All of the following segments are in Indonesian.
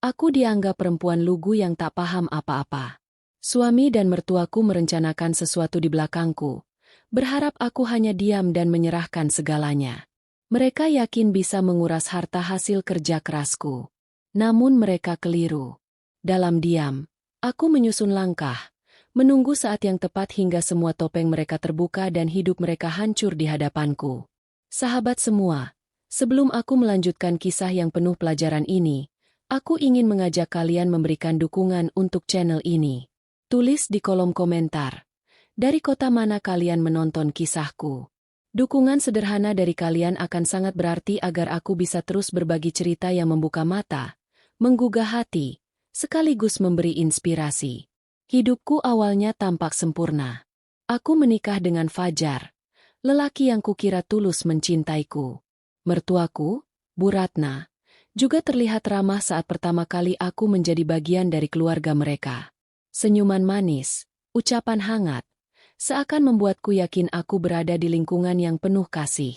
Aku dianggap perempuan lugu yang tak paham apa-apa. Suami dan mertuaku merencanakan sesuatu di belakangku, berharap aku hanya diam dan menyerahkan segalanya. Mereka yakin bisa menguras harta hasil kerja kerasku. Namun mereka keliru. Dalam diam, aku menyusun langkah, menunggu saat yang tepat hingga semua topeng mereka terbuka dan hidup mereka hancur di hadapanku. Sahabat semua, sebelum aku melanjutkan kisah yang penuh pelajaran ini, aku ingin mengajak kalian memberikan dukungan untuk channel ini. Tulis di kolom komentar, dari kota mana kalian menonton kisahku. Dukungan sederhana dari kalian akan sangat berarti agar aku bisa terus berbagi cerita yang membuka mata, menggugah hati, sekaligus memberi inspirasi. Hidupku awalnya tampak sempurna. Aku menikah dengan Fajar, lelaki yang kukira tulus mencintaiku. Mertuaku, Bu Ratna, juga terlihat ramah saat pertama kali aku menjadi bagian dari keluarga mereka. Senyuman manis, ucapan hangat, seakan membuatku yakin aku berada di lingkungan yang penuh kasih.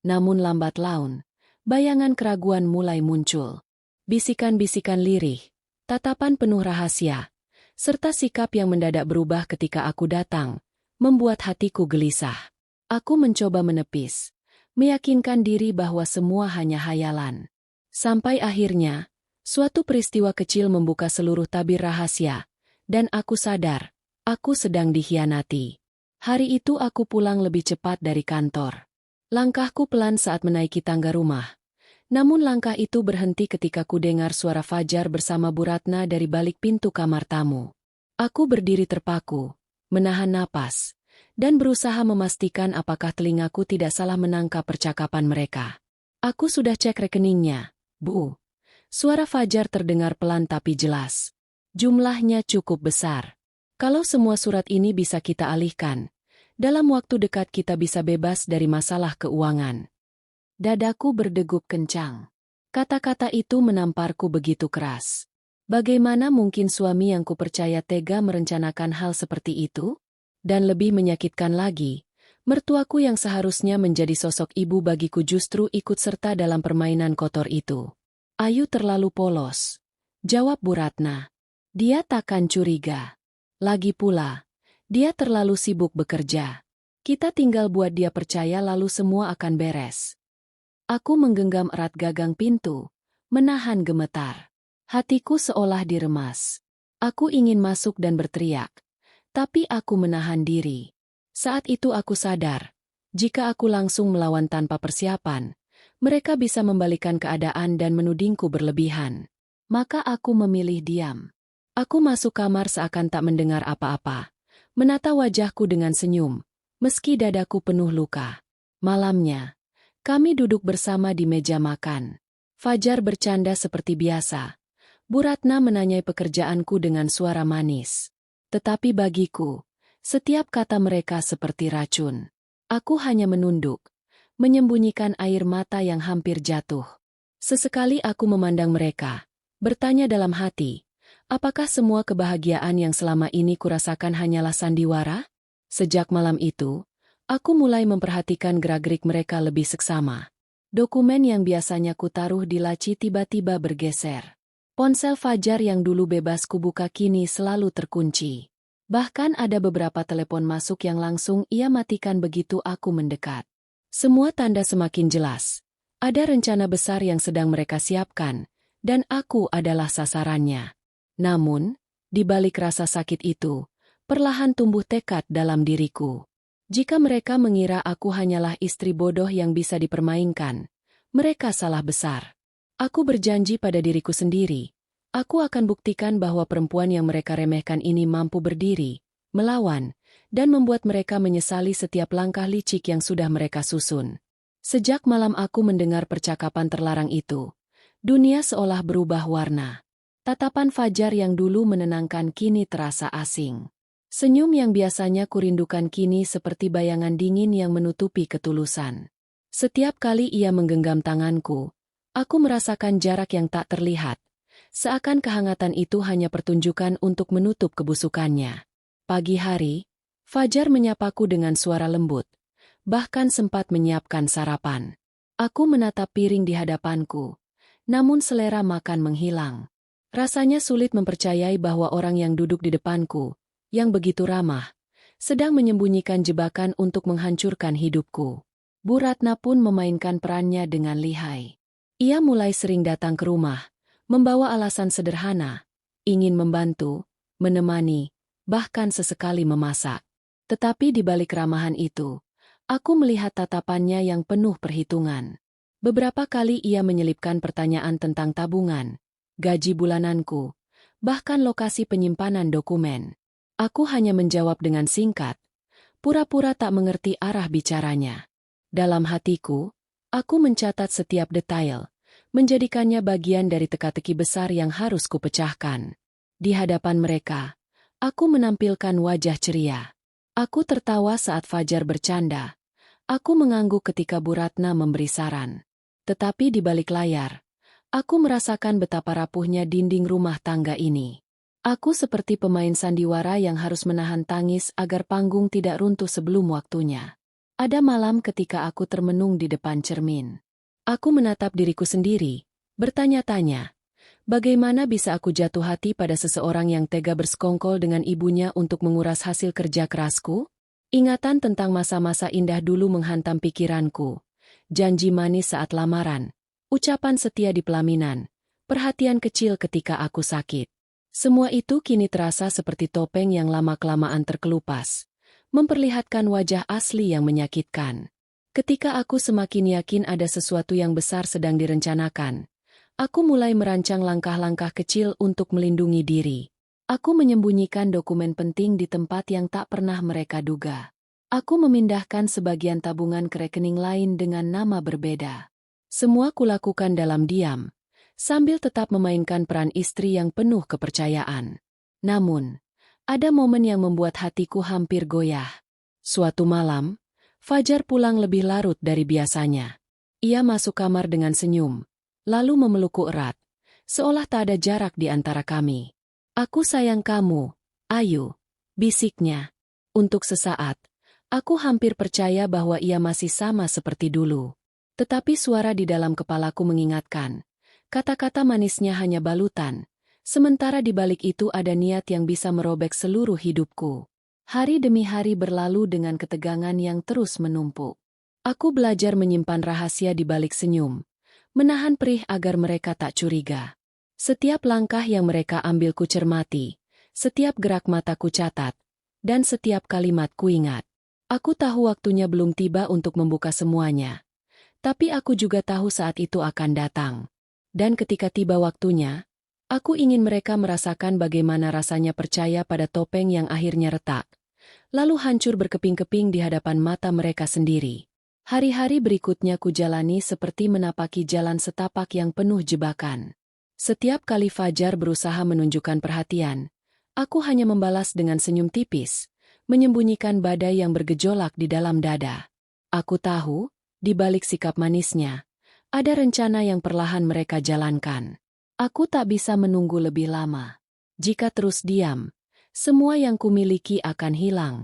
Namun lambat laun, bayangan keraguan mulai muncul. Bisikan-bisikan lirih, tatapan penuh rahasia, serta sikap yang mendadak berubah ketika aku datang, membuat hatiku gelisah. Aku mencoba menepis, meyakinkan diri bahwa semua hanya hayalan. Sampai akhirnya, suatu peristiwa kecil membuka seluruh tabir rahasia, dan aku sadar, aku sedang dikhianati. Hari itu aku pulang lebih cepat dari kantor. Langkahku pelan saat menaiki tangga rumah. Namun langkah itu berhenti ketika ku dengar suara Fajar bersama Bu Ratna dari balik pintu kamar tamu. Aku berdiri terpaku, menahan napas, dan berusaha memastikan apakah telingaku tidak salah menangkap percakapan mereka. Aku sudah cek rekeningnya, Bu. Suara Fajar terdengar pelan tapi jelas. Jumlahnya cukup besar. Kalau semua surat ini bisa kita alihkan, dalam waktu dekat kita bisa bebas dari masalah keuangan. Dadaku berdegup kencang. Kata-kata itu menamparku begitu keras. Bagaimana mungkin suami yang kupercaya tega merencanakan hal seperti itu? Dan lebih menyakitkan lagi, mertuaku yang seharusnya menjadi sosok ibu bagiku justru ikut serta dalam permainan kotor itu. Ayu terlalu polos, jawab Bu Ratna. Dia takkan curiga. Lagi pula, dia terlalu sibuk bekerja. Kita tinggal buat dia percaya lalu semua akan beres. Aku menggenggam erat gagang pintu, menahan gemetar. Hatiku seolah diremas. Aku ingin masuk dan berteriak, tapi aku menahan diri. Saat itu aku sadar, jika aku langsung melawan tanpa persiapan, mereka bisa membalikan keadaan dan menudingku berlebihan. Maka aku memilih diam. Aku masuk kamar seakan tak mendengar apa-apa, menata wajahku dengan senyum, meski dadaku penuh luka. Malamnya, kami duduk bersama di meja makan. Fajar bercanda seperti biasa. Bu Ratna menanyai pekerjaanku dengan suara manis. Tetapi bagiku, setiap kata mereka seperti racun. Aku hanya menunduk, menyembunyikan air mata yang hampir jatuh. Sesekali aku memandang mereka, bertanya dalam hati, apakah semua kebahagiaan yang selama ini kurasakan hanyalah sandiwara? Sejak malam itu, aku mulai memperhatikan gerak-gerik mereka lebih seksama. Dokumen yang biasanya kutaruh di laci tiba-tiba bergeser. Ponsel Fajar yang dulu bebas kubuka kini selalu terkunci. Bahkan ada beberapa telepon masuk yang langsung ia matikan begitu aku mendekat. Semua tanda semakin jelas. Ada rencana besar yang sedang mereka siapkan, dan aku adalah sasarannya. Namun, di balik rasa sakit itu, perlahan tumbuh tekad dalam diriku. Jika mereka mengira aku hanyalah istri bodoh yang bisa dipermainkan, mereka salah besar. Aku berjanji pada diriku sendiri, aku akan buktikan bahwa perempuan yang mereka remehkan ini mampu berdiri, melawan, dan membuat mereka menyesali setiap langkah licik yang sudah mereka susun. Sejak malam aku mendengar percakapan terlarang itu, dunia seolah berubah warna. Tatapan Fajar yang dulu menenangkan kini terasa asing. Senyum yang biasanya kurindukan kini seperti bayangan dingin yang menutupi ketulusan. Setiap kali ia menggenggam tanganku, aku merasakan jarak yang tak terlihat, seakan kehangatan itu hanya pertunjukan untuk menutup kebusukannya. Pagi hari, Fajar menyapaku dengan suara lembut, bahkan sempat menyiapkan sarapan. Aku menatap piring di hadapanku, namun selera makan menghilang. Rasanya sulit mempercayai bahwa orang yang duduk di depanku, yang begitu ramah, sedang menyembunyikan jebakan untuk menghancurkan hidupku. Bu Ratna pun memainkan perannya dengan lihai. Ia mulai sering datang ke rumah, membawa alasan sederhana, ingin membantu, menemani, bahkan sesekali memasak. Tetapi di balik ramahan itu, aku melihat tatapannya yang penuh perhitungan. Beberapa kali ia menyelipkan pertanyaan tentang tabungan, gaji bulananku, bahkan lokasi penyimpanan dokumen. Aku hanya menjawab dengan singkat, pura-pura tak mengerti arah bicaranya. Dalam hatiku, aku mencatat setiap detail, menjadikannya bagian dari teka-teki besar yang harus kupecahkan. Di hadapan mereka, aku menampilkan wajah ceria. Aku tertawa saat Fajar bercanda. Aku mengangguk ketika Bu Ratna memberi saran. Tetapi di balik layar, aku merasakan betapa rapuhnya dinding rumah tangga ini. Aku seperti pemain sandiwara yang harus menahan tangis agar panggung tidak runtuh sebelum waktunya. Ada malam ketika aku termenung di depan cermin. Aku menatap diriku sendiri, bertanya-tanya, bagaimana bisa aku jatuh hati pada seseorang yang tega bersekongkol dengan ibunya untuk menguras hasil kerja kerasku? Ingatan tentang masa-masa indah dulu menghantam pikiranku. Janji manis saat lamaran, ucapan setia di pelaminan, perhatian kecil ketika aku sakit. Semua itu kini terasa seperti topeng yang lama-kelamaan terkelupas, memperlihatkan wajah asli yang menyakitkan. Ketika aku semakin yakin ada sesuatu yang besar sedang direncanakan, aku mulai merancang langkah-langkah kecil untuk melindungi diri. Aku menyembunyikan dokumen penting di tempat yang tak pernah mereka duga. Aku memindahkan sebagian tabungan ke rekening lain dengan nama berbeda. Semua kulakukan dalam diam, sambil tetap memainkan peran istri yang penuh kepercayaan. Namun, ada momen yang membuat hatiku hampir goyah. Suatu malam, Fajar pulang lebih larut dari biasanya. Ia masuk kamar dengan senyum, lalu memelukku erat, seolah tak ada jarak di antara kami. "Aku sayang kamu, Ayu," bisiknya. Untuk sesaat, aku hampir percaya bahwa ia masih sama seperti dulu. Tetapi suara di dalam kepalaku mengingatkan, kata-kata manisnya hanya balutan, sementara di balik itu ada niat yang bisa merobek seluruh hidupku. Hari demi hari berlalu dengan ketegangan yang terus menumpuk. Aku belajar menyimpan rahasia di balik senyum, menahan perih agar mereka tak curiga. Setiap langkah yang mereka ambil ku cermati, setiap gerak mataku catat, dan setiap kalimat ku ingat. Aku tahu waktunya belum tiba untuk membuka semuanya. Tapi aku juga tahu saat itu akan datang. Dan ketika tiba waktunya, aku ingin mereka merasakan bagaimana rasanya percaya pada topeng yang akhirnya retak, lalu hancur berkeping-keping di hadapan mata mereka sendiri. Hari-hari berikutnya ku jalani seperti menapaki jalan setapak yang penuh jebakan. Setiap kali Fajar berusaha menunjukkan perhatian, aku hanya membalas dengan senyum tipis, menyembunyikan badai yang bergejolak di dalam dada. Aku tahu, di balik sikap manisnya, ada rencana yang perlahan mereka jalankan. Aku tak bisa menunggu lebih lama. Jika terus diam, semua yang kumiliki akan hilang.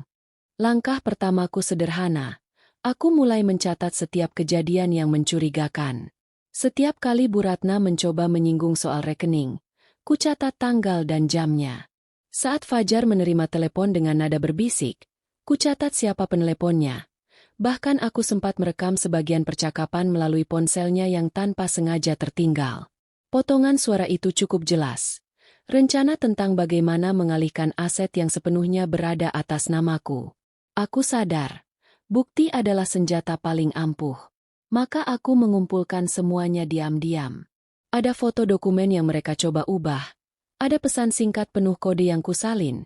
Langkah pertamaku sederhana. Aku mulai mencatat setiap kejadian yang mencurigakan. Setiap kali Bu Ratna mencoba menyinggung soal rekening, ku catat tanggal dan jamnya. Saat Fajar menerima telepon dengan nada berbisik, ku catat siapa peneleponnya. Bahkan aku sempat merekam sebagian percakapan melalui ponselnya yang tanpa sengaja tertinggal. Potongan suara itu cukup jelas. Rencana tentang bagaimana mengalihkan aset yang sepenuhnya berada atas namaku. Aku sadar, bukti adalah senjata paling ampuh. Maka aku mengumpulkan semuanya diam-diam. Ada foto dokumen yang mereka coba ubah. Ada pesan singkat penuh kode yang kusalin.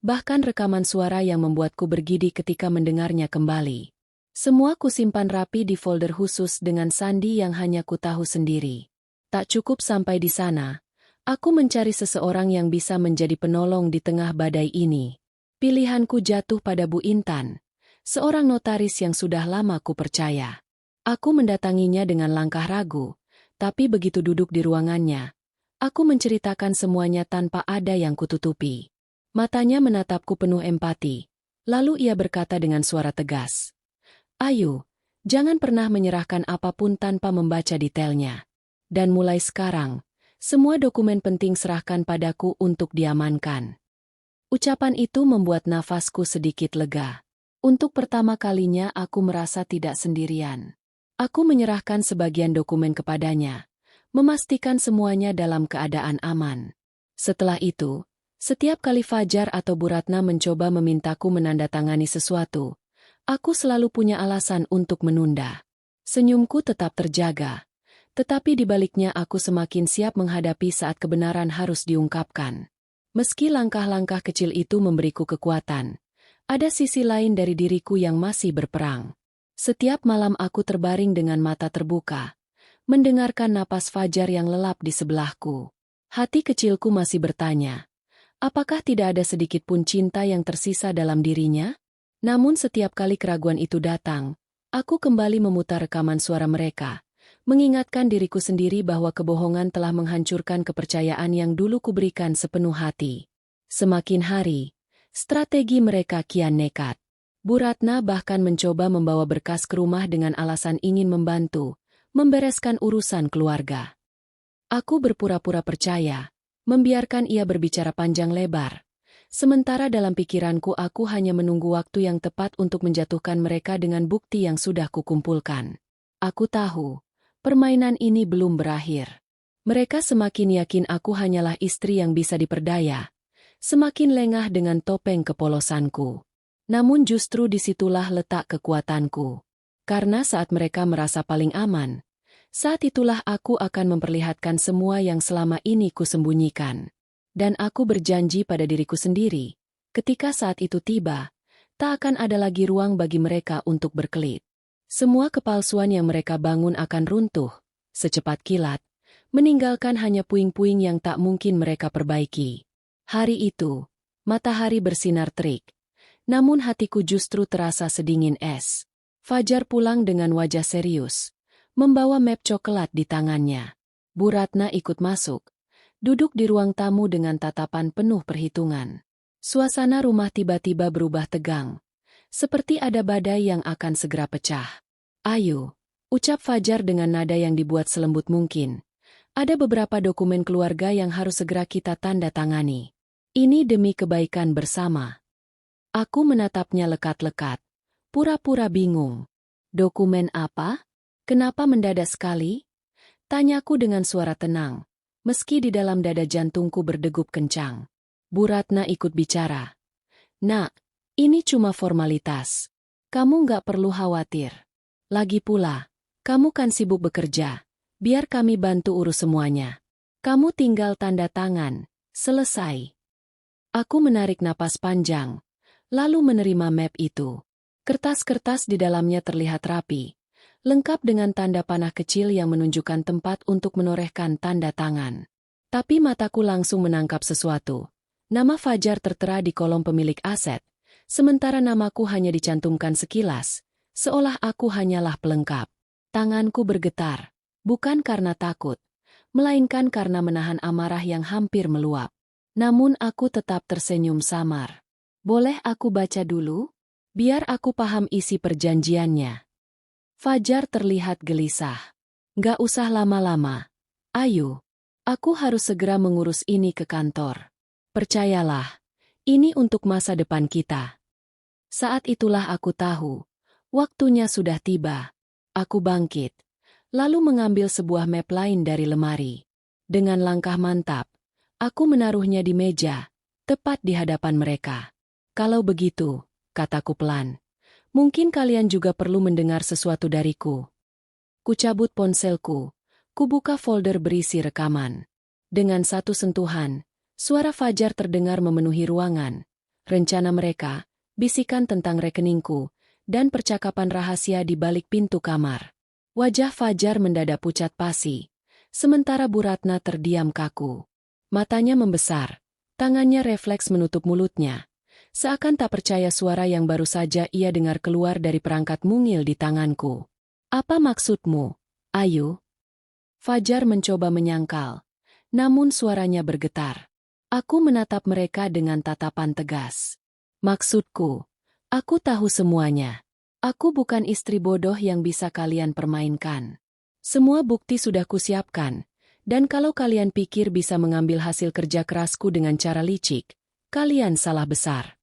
Bahkan rekaman suara yang membuatku bergidik ketika mendengarnya kembali. Semua kusimpan rapi di folder khusus dengan sandi yang hanya ku tahu sendiri. Tak cukup sampai di sana, aku mencari seseorang yang bisa menjadi penolong di tengah badai ini. Pilihanku jatuh pada Bu Intan, seorang notaris yang sudah lama ku percaya. Aku mendatanginya dengan langkah ragu, tapi begitu duduk di ruangannya, aku menceritakan semuanya tanpa ada yang kututupi. Matanya menatapku penuh empati, lalu ia berkata dengan suara tegas, "Ayu, jangan pernah menyerahkan apapun tanpa membaca detailnya. Dan mulai sekarang, Semua dokumen penting serahkan padaku untuk diamankan. Ucapan itu membuat nafasku sedikit lega. Untuk pertama kalinya aku merasa tidak sendirian. Aku menyerahkan sebagian dokumen kepadanya, memastikan semuanya dalam keadaan aman. Setelah itu, setiap kali Fajar atau Bu Ratna mencoba memintaku menandatangani sesuatu, aku selalu punya alasan untuk menunda. Senyumku tetap terjaga. Tetapi di baliknya aku semakin siap menghadapi saat kebenaran harus diungkapkan. Meski langkah-langkah kecil itu memberiku kekuatan, ada sisi lain dari diriku yang masih berperang. Setiap malam aku terbaring dengan mata terbuka, mendengarkan napas Fajar yang lelap di sebelahku. Hati kecilku masih bertanya, apakah tidak ada sedikit pun cinta yang tersisa dalam dirinya? Namun setiap kali keraguan itu datang, aku kembali memutar rekaman suara mereka, mengingatkan diriku sendiri bahwa kebohongan telah menghancurkan kepercayaan yang dulu kuberikan sepenuh hati. Semakin hari, strategi mereka kian nekat. Bu Ratna bahkan mencoba membawa berkas ke rumah dengan alasan ingin membantu, membereskan urusan keluarga. Aku berpura-pura percaya, membiarkan ia berbicara panjang lebar. Sementara dalam pikiranku aku hanya menunggu waktu yang tepat untuk menjatuhkan mereka dengan bukti yang sudah kukumpulkan. Aku tahu, permainan ini belum berakhir. Mereka semakin yakin aku hanyalah istri yang bisa diperdaya, semakin lengah dengan topeng kepolosanku. Namun justru disitulah letak kekuatanku. Karena saat mereka merasa paling aman, saat itulah aku akan memperlihatkan semua yang selama ini kusembunyikan. Dan aku berjanji pada diriku sendiri, ketika saat itu tiba, tak akan ada lagi ruang bagi mereka untuk berkelit. Semua kepalsuan yang mereka bangun akan runtuh, secepat kilat, meninggalkan hanya puing-puing yang tak mungkin mereka perbaiki. Hari itu, matahari bersinar terik, namun hatiku justru terasa sedingin es. Fajar pulang dengan wajah serius, membawa map coklat di tangannya. Bu Ratna ikut masuk, duduk di ruang tamu dengan tatapan penuh perhitungan. Suasana rumah tiba-tiba berubah tegang, seperti ada badai yang akan segera pecah. Ayo, ucap Fajar dengan nada yang dibuat selembut mungkin. Ada beberapa dokumen keluarga yang harus segera kita tanda tangani. Ini demi kebaikan bersama. Aku menatapnya lekat-lekat, pura-pura bingung. Dokumen apa? Kenapa mendadak sekali? Tanyaku dengan suara tenang, meski di dalam dada jantungku berdegup kencang. Bu Ratna ikut bicara. Nak, ini cuma formalitas. Kamu nggak perlu khawatir. Lagi pula, kamu kan sibuk bekerja. Biar kami bantu urus semuanya. Kamu tinggal tanda tangan. Selesai. Aku menarik napas panjang, lalu menerima map itu. Kertas-kertas di dalamnya terlihat rapi, lengkap dengan tanda panah kecil yang menunjukkan tempat untuk menorehkan tanda tangan. Tapi mataku langsung menangkap sesuatu. Nama Fajar tertera di kolom pemilik aset, sementara namaku hanya dicantumkan sekilas, seolah aku hanyalah pelengkap. Tanganku bergetar, bukan karena takut, melainkan karena menahan amarah yang hampir meluap. Namun aku tetap tersenyum samar. Boleh aku baca dulu? Biar aku paham isi perjanjiannya. Fajar terlihat gelisah. Nggak usah lama-lama. Ayo, aku harus segera mengurus ini ke kantor. Percayalah, ini untuk masa depan kita. Saat itulah aku tahu, waktunya sudah tiba. Aku bangkit, lalu mengambil sebuah map lain dari lemari. Dengan langkah mantap, aku menaruhnya di meja, tepat di hadapan mereka. Kalau begitu, kataku pelan, mungkin kalian juga perlu mendengar sesuatu dariku. Kucabut ponselku, kubuka folder berisi rekaman. Dengan satu sentuhan, suara Fajar terdengar memenuhi ruangan. Rencana mereka, bisikan tentang rekeningku, dan percakapan rahasia di balik pintu kamar. Wajah Fajar mendadak pucat pasi, sementara Bu Ratna terdiam kaku. Matanya membesar, tangannya refleks menutup mulutnya, seakan tak percaya suara yang baru saja ia dengar keluar dari perangkat mungil di tanganku. Apa maksudmu? Ayo. Fajar mencoba menyangkal, namun suaranya bergetar. Aku menatap mereka dengan tatapan tegas. Maksudku, aku tahu semuanya. Aku bukan istri bodoh yang bisa kalian permainkan. Semua bukti sudah kusiapkan, Dan kalau kalian pikir bisa mengambil hasil kerja kerasku dengan cara licik, kalian salah besar.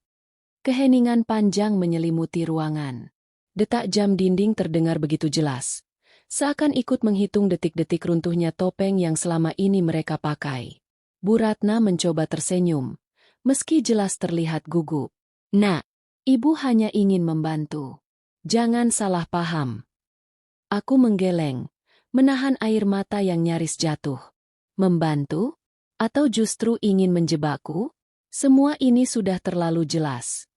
Keheningan panjang menyelimuti ruangan. Detak jam dinding terdengar begitu jelas. Seakan ikut menghitung detik-detik runtuhnya topeng yang selama ini mereka pakai. Bu Ratna mencoba tersenyum, meski jelas terlihat gugup. Nak, ibu hanya ingin membantu. Jangan salah paham. Aku menggeleng, menahan air mata yang nyaris jatuh. Membantu? Atau justru ingin menjebakku? Semua ini sudah terlalu jelas.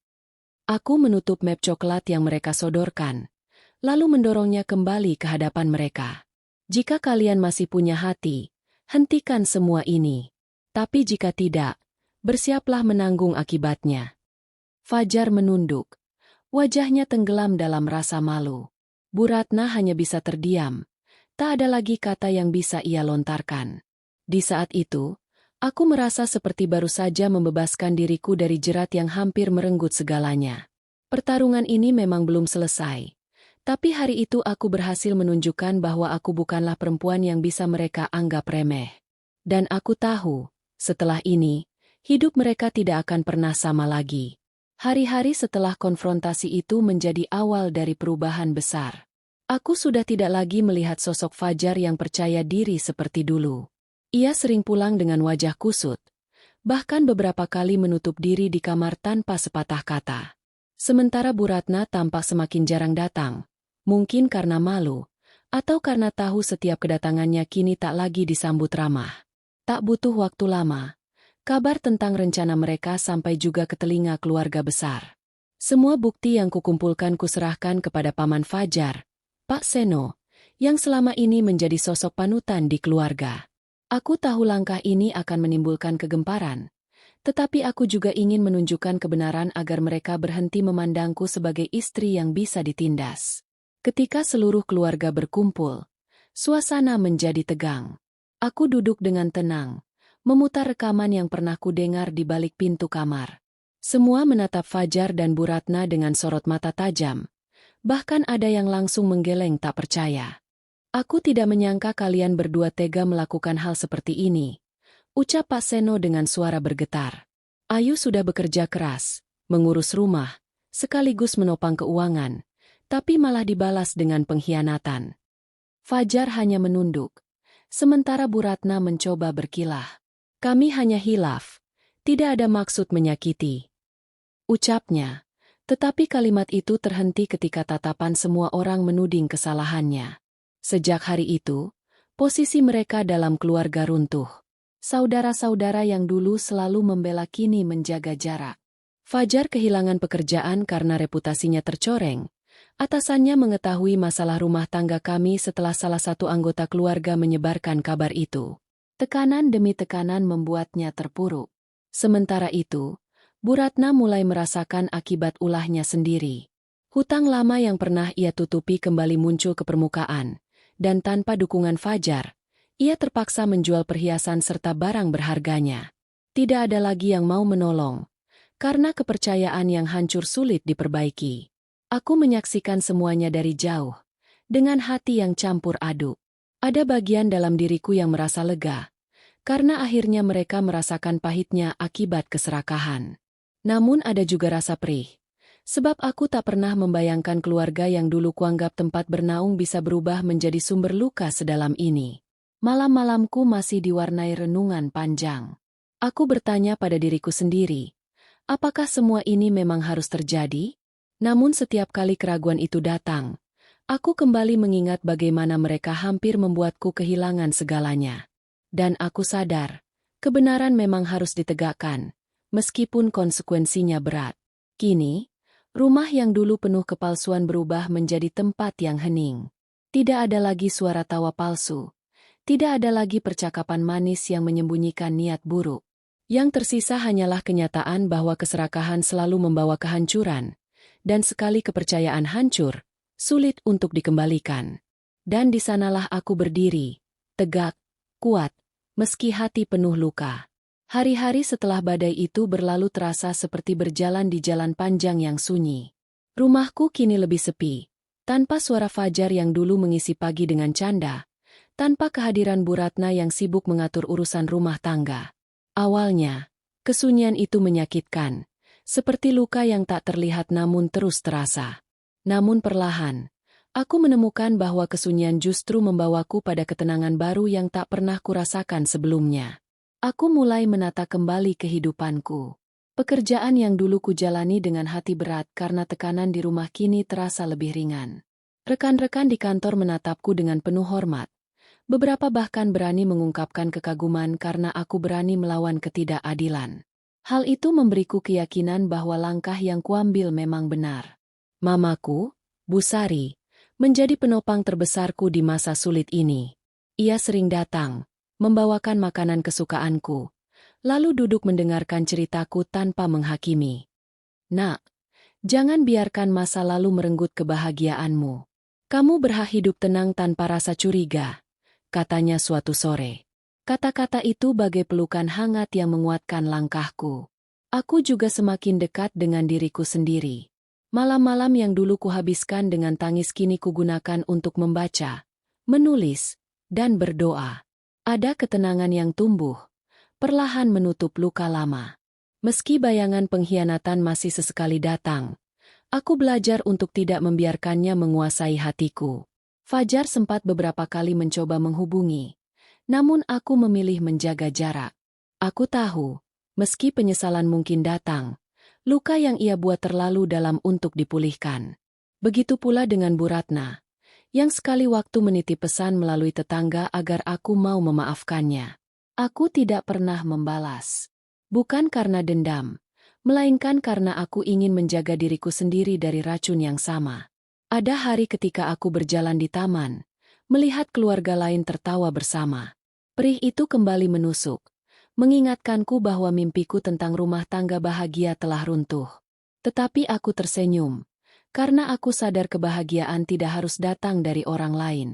Aku menutup map coklat yang mereka sodorkan, lalu mendorongnya kembali ke hadapan mereka. Jika kalian masih punya hati, hentikan semua ini. Tapi jika tidak, bersiaplah menanggung akibatnya. Fajar menunduk. Wajahnya tenggelam dalam rasa malu. Bu Ratna hanya bisa terdiam. Tak ada lagi kata yang bisa ia lontarkan. Di saat itu, aku merasa seperti baru saja membebaskan diriku dari jerat yang hampir merenggut segalanya. Pertarungan ini memang belum selesai. Tapi hari itu aku berhasil menunjukkan bahwa aku bukanlah perempuan yang bisa mereka anggap remeh. Dan aku tahu, setelah ini, hidup mereka tidak akan pernah sama lagi. Hari-hari setelah konfrontasi itu menjadi awal dari perubahan besar. Aku sudah tidak lagi melihat sosok Fajar yang percaya diri seperti dulu. Ia sering pulang dengan wajah kusut, bahkan beberapa kali menutup diri di kamar tanpa sepatah kata. Sementara Bu Ratna tampak semakin jarang datang, mungkin karena malu, atau karena tahu setiap kedatangannya kini tak lagi disambut ramah. Tak butuh waktu lama. Kabar tentang rencana mereka sampai juga ke telinga keluarga besar. Semua bukti yang kukumpulkan kuserahkan kepada Paman Fajar, Pak Seno, yang selama ini menjadi sosok panutan di keluarga. Aku tahu langkah ini akan menimbulkan kegemparan, tetapi aku juga ingin menunjukkan kebenaran agar mereka berhenti memandangku sebagai istri yang bisa ditindas. Ketika seluruh keluarga berkumpul, suasana menjadi tegang. Aku duduk dengan tenang, memutar rekaman yang pernah kudengar di balik pintu kamar. Semua menatap Fajar dan Bu Ratna dengan sorot mata tajam. Bahkan ada yang langsung menggeleng tak percaya. Aku tidak menyangka kalian berdua tega melakukan hal seperti ini, ucap Pak Seno dengan suara bergetar. Ayu sudah bekerja keras, mengurus rumah, sekaligus menopang keuangan, tapi malah dibalas dengan pengkhianatan. Fajar hanya menunduk, sementara Bu Ratna mencoba berkilah. Kami hanya hilaf, tidak ada maksud menyakiti. Ucapnya, tetapi kalimat itu terhenti ketika tatapan semua orang menuding kesalahannya. Sejak hari itu, posisi mereka dalam keluarga runtuh. Saudara-saudara yang dulu selalu membela kini menjaga jarak. Fajar kehilangan pekerjaan karena reputasinya tercoreng. Atasannya mengetahui masalah rumah tangga kami setelah salah satu anggota keluarga menyebarkan kabar itu. Tekanan demi tekanan membuatnya terpuruk. Sementara itu, Bu Ratna mulai merasakan akibat ulahnya sendiri. Hutang lama yang pernah ia tutupi kembali muncul ke permukaan, dan tanpa dukungan Fajar, ia terpaksa menjual perhiasan serta barang berharganya. Tidak ada lagi yang mau menolong, karena kepercayaan yang hancur sulit diperbaiki. Aku menyaksikan semuanya dari jauh, dengan hati yang campur aduk. Ada bagian dalam diriku yang merasa lega, karena akhirnya mereka merasakan pahitnya akibat keserakahan. Namun ada juga rasa perih, sebab aku tak pernah membayangkan keluarga yang dulu kuanggap tempat bernaung bisa berubah menjadi sumber luka sedalam ini. Malam-malamku masih diwarnai renungan panjang. Aku bertanya pada diriku sendiri, apakah semua ini memang harus terjadi? Namun setiap kali keraguan itu datang, aku kembali mengingat bagaimana mereka hampir membuatku kehilangan segalanya. Dan aku sadar, kebenaran memang harus ditegakkan, meskipun konsekuensinya berat. Kini, rumah yang dulu penuh kepalsuan berubah menjadi tempat yang hening. Tidak ada lagi suara tawa palsu. Tidak ada lagi percakapan manis yang menyembunyikan niat buruk. Yang tersisa hanyalah kenyataan bahwa keserakahan selalu membawa kehancuran. Dan sekali kepercayaan hancur, sulit untuk dikembalikan. Dan di sanalah aku berdiri, tegak, kuat, meski hati penuh luka. Hari-hari setelah badai itu berlalu terasa seperti berjalan di jalan panjang yang sunyi. Rumahku kini lebih sepi, tanpa suara Fajar yang dulu mengisi pagi dengan canda, tanpa kehadiran Bu Ratna yang sibuk mengatur urusan rumah tangga. Awalnya, kesunyian itu menyakitkan, seperti luka yang tak terlihat namun terus terasa. Namun perlahan, aku menemukan bahwa kesunyian justru membawaku pada ketenangan baru yang tak pernah kurasakan sebelumnya. Aku mulai menata kembali kehidupanku. Pekerjaan yang dulu kujalani dengan hati berat karena tekanan di rumah kini terasa lebih ringan. Rekan-rekan di kantor menatapku dengan penuh hormat. Beberapa bahkan berani mengungkapkan kekaguman karena aku berani melawan ketidakadilan. Hal itu memberiku keyakinan bahwa langkah yang kuambil memang benar. Mamaku, Bu Sari, menjadi penopang terbesarku di masa sulit ini. Ia sering datang, membawakan makanan kesukaanku, lalu duduk mendengarkan ceritaku tanpa menghakimi. "Nak, jangan biarkan masa lalu merenggut kebahagiaanmu. Kamu berhak hidup tenang tanpa rasa curiga," katanya suatu sore. Kata-kata itu bagai pelukan hangat yang menguatkan langkahku. Aku juga semakin dekat dengan diriku sendiri. Malam-malam yang dulu kuhabiskan dengan tangis kini kugunakan untuk membaca, menulis, dan berdoa. Ada ketenangan yang tumbuh, perlahan menutup luka lama. Meski bayangan pengkhianatan masih sesekali datang, aku belajar untuk tidak membiarkannya menguasai hatiku. Fajar sempat beberapa kali mencoba menghubungi, namun aku memilih menjaga jarak. Aku tahu, meski penyesalan mungkin datang, luka yang ia buat terlalu dalam untuk dipulihkan. Begitu pula dengan Bu Ratna, yang sekali waktu menitip pesan melalui tetangga agar aku mau memaafkannya. Aku tidak pernah membalas. Bukan karena dendam, melainkan karena aku ingin menjaga diriku sendiri dari racun yang sama. Ada hari ketika aku berjalan di taman, melihat keluarga lain tertawa bersama. Perih itu kembali menusuk, mengingatkanku bahwa mimpiku tentang rumah tangga bahagia telah runtuh. Tetapi aku tersenyum, karena aku sadar kebahagiaan tidak harus datang dari orang lain.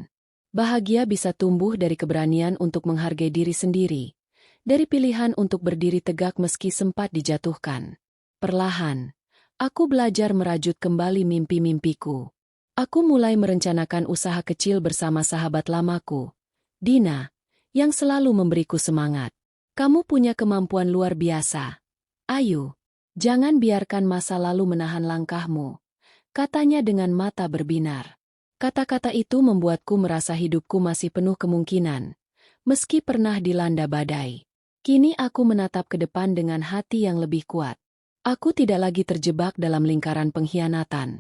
Bahagia bisa tumbuh dari keberanian untuk menghargai diri sendiri, dari pilihan untuk berdiri tegak meski sempat dijatuhkan. Perlahan, aku belajar merajut kembali mimpi-mimpiku. Aku mulai merencanakan usaha kecil bersama sahabat lamaku, Dina, yang selalu memberiku semangat. "Kamu punya kemampuan luar biasa. Ayo, jangan biarkan masa lalu menahan langkahmu," katanya dengan mata berbinar. Kata-kata itu membuatku merasa hidupku masih penuh kemungkinan, meski pernah dilanda badai. Kini aku menatap ke depan dengan hati yang lebih kuat. Aku tidak lagi terjebak dalam lingkaran pengkhianatan,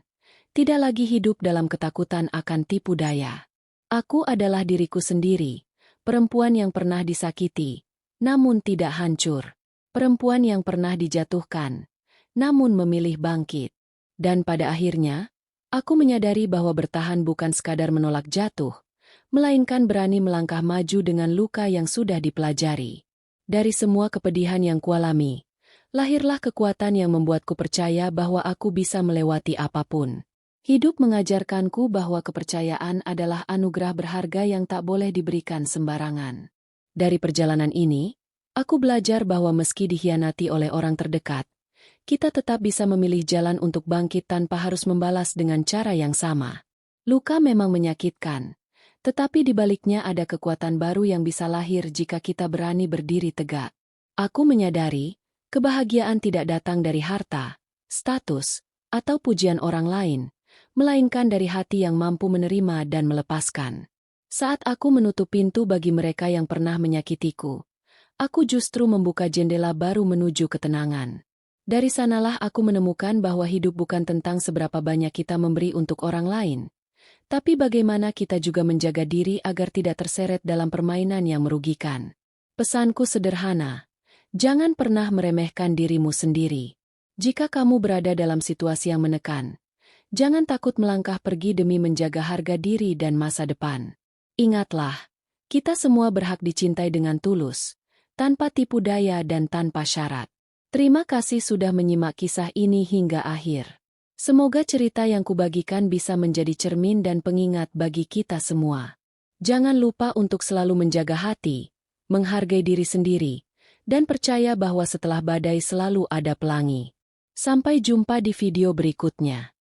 tidak lagi hidup dalam ketakutan akan tipu daya. Aku adalah diriku sendiri, perempuan yang pernah disakiti, namun tidak hancur. Perempuan yang pernah dijatuhkan, namun memilih bangkit. Dan pada akhirnya, aku menyadari bahwa bertahan bukan sekadar menolak jatuh, melainkan berani melangkah maju dengan luka yang sudah dipelajari. Dari semua kepedihan yang kualami, lahirlah kekuatan yang membuatku percaya bahwa aku bisa melewati apapun. Hidup mengajarkanku bahwa kepercayaan adalah anugerah berharga yang tak boleh diberikan sembarangan. Dari perjalanan ini, aku belajar bahwa meski dikhianati oleh orang terdekat, kita tetap bisa memilih jalan untuk bangkit tanpa harus membalas dengan cara yang sama. Luka memang menyakitkan, tetapi di baliknya ada kekuatan baru yang bisa lahir jika kita berani berdiri tegak. Aku menyadari, kebahagiaan tidak datang dari harta, status, atau pujian orang lain, melainkan dari hati yang mampu menerima dan melepaskan. Saat aku menutup pintu bagi mereka yang pernah menyakitiku, aku justru membuka jendela baru menuju ketenangan. Dari sanalah aku menemukan bahwa hidup bukan tentang seberapa banyak kita memberi untuk orang lain, tapi bagaimana kita juga menjaga diri agar tidak terseret dalam permainan yang merugikan. Pesanku sederhana, jangan pernah meremehkan dirimu sendiri. Jika kamu berada dalam situasi yang menekan, jangan takut melangkah pergi demi menjaga harga diri dan masa depan. Ingatlah, kita semua berhak dicintai dengan tulus, tanpa tipu daya dan tanpa syarat. Terima kasih sudah menyimak kisah ini hingga akhir. Semoga cerita yang kubagikan bisa menjadi cermin dan pengingat bagi kita semua. Jangan lupa untuk selalu menjaga hati, menghargai diri sendiri, dan percaya bahwa setelah badai selalu ada pelangi. Sampai jumpa di video berikutnya.